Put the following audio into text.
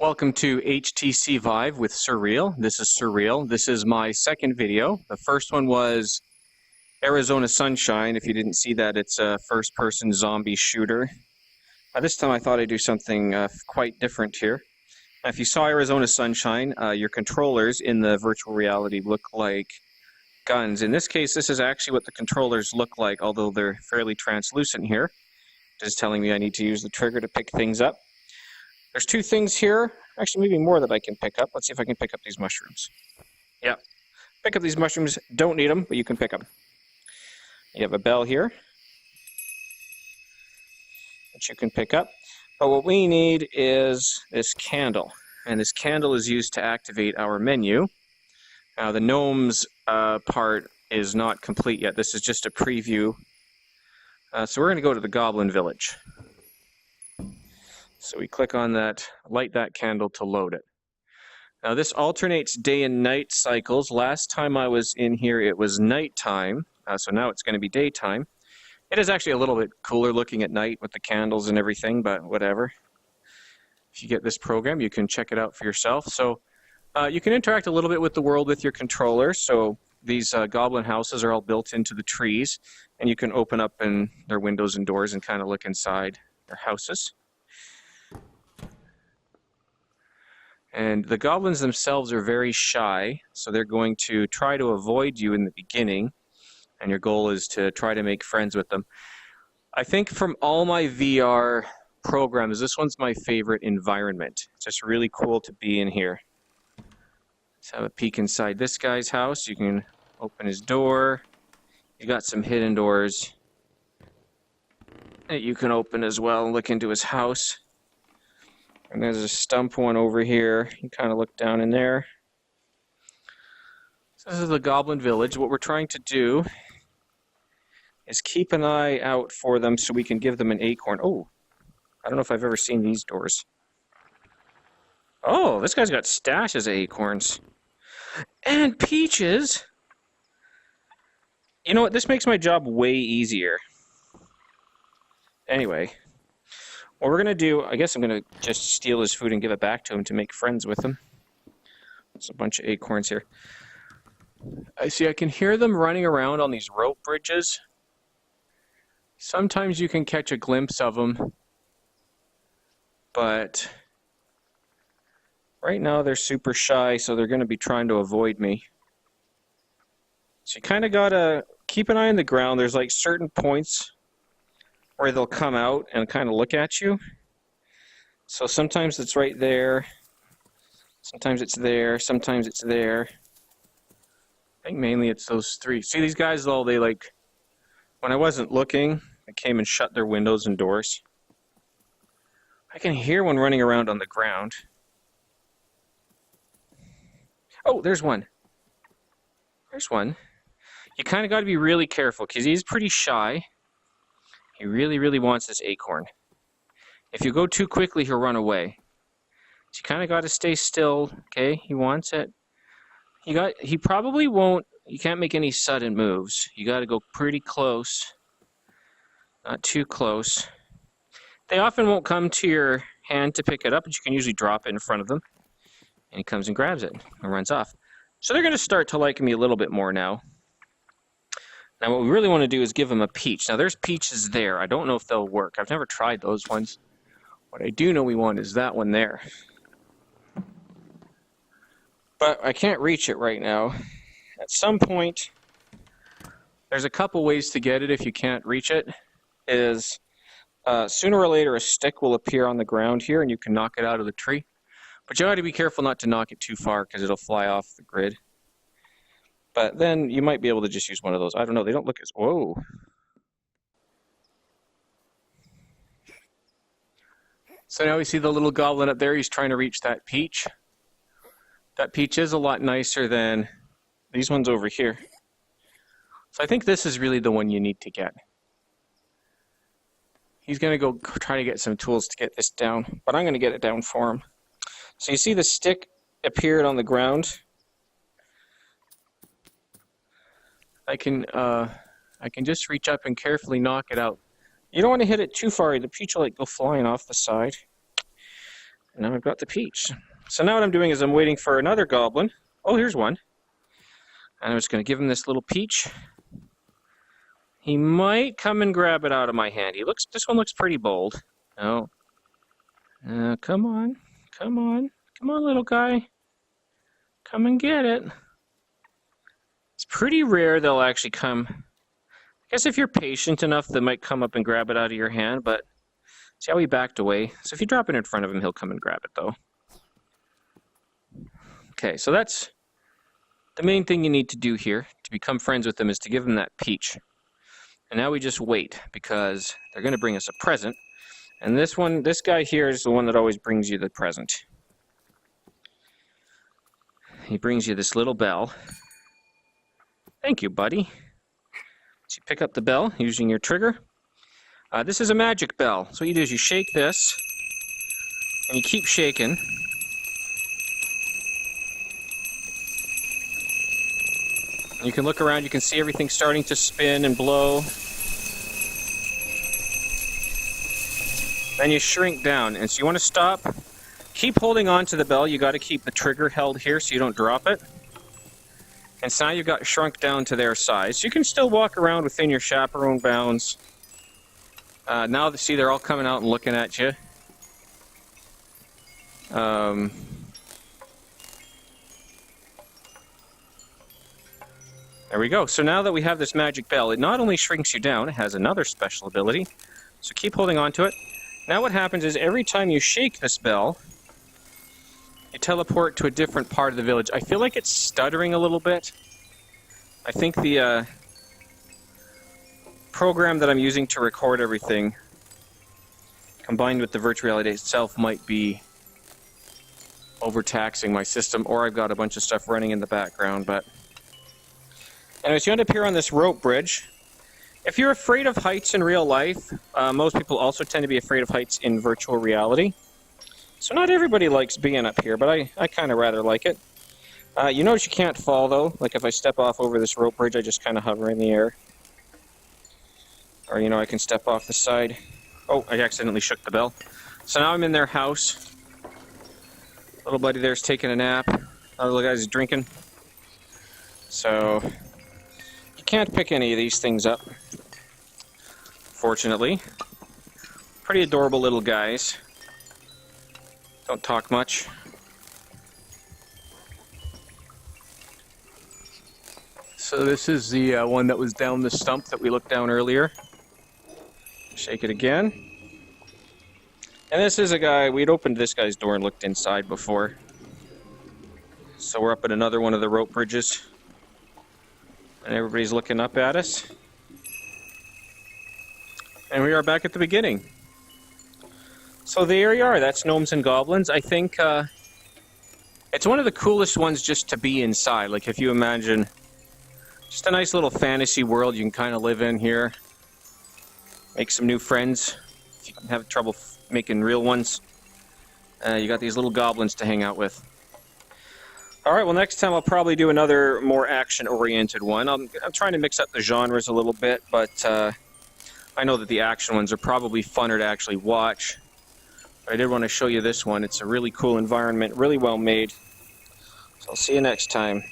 Welcome to HTC Vive with Reil. This is Reil. This is my second video. The first one was Arizona Sunshine. If you didn't see that, it's a first-person zombie shooter. This time I thought I'd do something quite different here. If you saw Arizona Sunshine, your controllers in the virtual reality look like guns. In this case, this is actually what the controllers look like, although they're fairly translucent here. Just telling me I need to use the trigger to pick things up. There's two things here, actually maybe more that I can pick up. Let's see if I can pick up these mushrooms. Yeah, pick up these mushrooms. Don't need them, but you can pick them. You have a bell here that you can pick up. But what we need is this candle, and this candle is used to activate our menu. Now the Gnomes part is not complete yet. This is just a preview. So we're going to go to the Goblin Village. So we click on that, light that candle to load it. Now this alternates day and night cycles. Last time I was in here it was nighttime, so now it's going to be daytime. It is actually a little bit cooler looking at night with the candles and everything, but whatever. If you get this program, you can check it out for yourself. So you can interact a little bit with the world with your controller. So these goblin houses are all built into the trees, and you can open up their windows and doors and kind of look inside their houses. And the goblins themselves are very shy, so they're going to try to avoid you in the beginning, and your goal is to try to make friends with them. I think from all my VR programs, this one's my favorite environment. It's just really cool to be in here. Let's have a peek inside this guy's house. You can open his door. You got some hidden doors that you can open as well and look into his house. And there's a stump one over here. You kind of look down in there. So this is the Goblin Village. What we're trying to do is keep an eye out for them so we can give them an acorn. Oh, I don't know if I've ever seen these doors. Oh, this guy's got stashes of acorns. And peaches! You know what? This makes my job way easier. Anyway. What we're going to do, I guess I'm going to just steal his food and give it back to him to make friends with him. There's a bunch of acorns here. I can hear them running around on these rope bridges. Sometimes you can catch a glimpse of them. But right now they're super shy, so they're going to be trying to avoid me. So you kind of got to keep an eye on the ground. There's like certain points where they'll come out and kind of look at you. So sometimes it's right there, sometimes it's there, sometimes it's there. I think mainly it's those three. See these guys though, they like, when I wasn't looking, they came and shut their windows and doors. I can hear one running around on the ground. Oh, there's one. There's one. You kind of got to be really careful because he's pretty shy. He really, really wants this acorn. If you go too quickly, he'll run away. So you kind of got to stay still. Okay, he wants it. He probably won't. You can't make any sudden moves. You got to go pretty close. Not too close. They often won't come to your hand to pick it up, but you can usually drop it in front of them. And he comes and grabs it and runs off. So they're going to start to like me a little bit more now. Now what we really want to do is give them a peach. Now there's peaches there. I don't know if they'll work. I've never tried those ones. What I do know we want is that one there. But I can't reach it right now. At some point, there's a couple ways to get it if you can't reach it. Sooner or later a stick will appear on the ground here and you can knock it out of the tree. But you got to be careful not to knock it too far because it'll fly off the grid. But then you might be able to just use one of those. I don't know. They don't look as... Whoa. So now we see the little goblin up there. He's trying to reach that peach. That peach is a lot nicer than these ones over here. So I think this is really the one you need to get. He's going to go try to get some tools to get this down. But I'm going to get it down for him. So you see the stick appeared on the ground. I can just reach up and carefully knock it out. You don't want to hit it too far. The peach will like go flying off the side. Now I've got the peach. So now what I'm doing is I'm waiting for another goblin. Oh, here's one. And I'm just going to give him this little peach. He might come and grab it out of my hand. This one looks pretty bold. Oh. Come on. Come on. Come on, little guy. Come and get it. It's pretty rare they'll actually come. I guess if you're patient enough, they might come up and grab it out of your hand, but see how he backed away? So if you drop it in front of him, he'll come and grab it, though. Okay, so that's the main thing you need to do here to become friends with them is to give them that peach. And now we just wait because they're going to bring us a present. And this guy here is the one that always brings you the present. He brings you this little bell. Thank you, buddy. So you pick up the bell using your trigger. This is a magic bell. So what you do is you shake this, and you keep shaking. You can look around, you can see everything starting to spin and blow. Then you shrink down, and so you want to stop. Keep holding on to the bell. You got to keep the trigger held here so you don't drop it. And so now you've got shrunk down to their size. You can still walk around within your chaperone bounds. Now, see, they're all coming out and looking at you. There we go. So now that we have this magic bell, it not only shrinks you down, it has another special ability. So keep holding on to it. Now what happens is every time you shake this bell, you teleport to a different part of the village. I feel like it's stuttering a little bit. I think the program that I'm using to record everything, combined with the virtual reality itself, might be overtaxing my system, or I've got a bunch of stuff running in the background, but anyways, you end up here on this rope bridge. If you're afraid of heights in real life, most people also tend to be afraid of heights in virtual reality. So not everybody likes being up here, but I kind of rather like it. You notice you can't fall, though. Like if I step off over this rope bridge, I just kind of hover in the air. Or, I can step off the side. Oh, I accidentally shook the bell. So now I'm in their house. Little buddy there's taking a nap. Other little guy's drinking. So you can't pick any of these things up, fortunately. Pretty adorable little guys. Don't talk much. So this is the one that was down the stump that we looked down earlier. Shake it again. And this is a guy, we'd opened this guy's door and looked inside before. So we're up at another one of the rope bridges. And everybody's looking up at us. And we are back at the beginning. So there you are, that's Gnomes and Goblins. I think it's one of the coolest ones just to be inside. Like if you imagine just a nice little fantasy world you can kind of live in here. Make some new friends. If you have trouble making real ones, you got these little goblins to hang out with. Alright, well next time I'll probably do another more action-oriented one. I'm trying to mix up the genres a little bit, but I know that the action ones are probably funner to actually watch. But I did want to show you this one. It's a really cool environment, really well made. So I'll see you next time.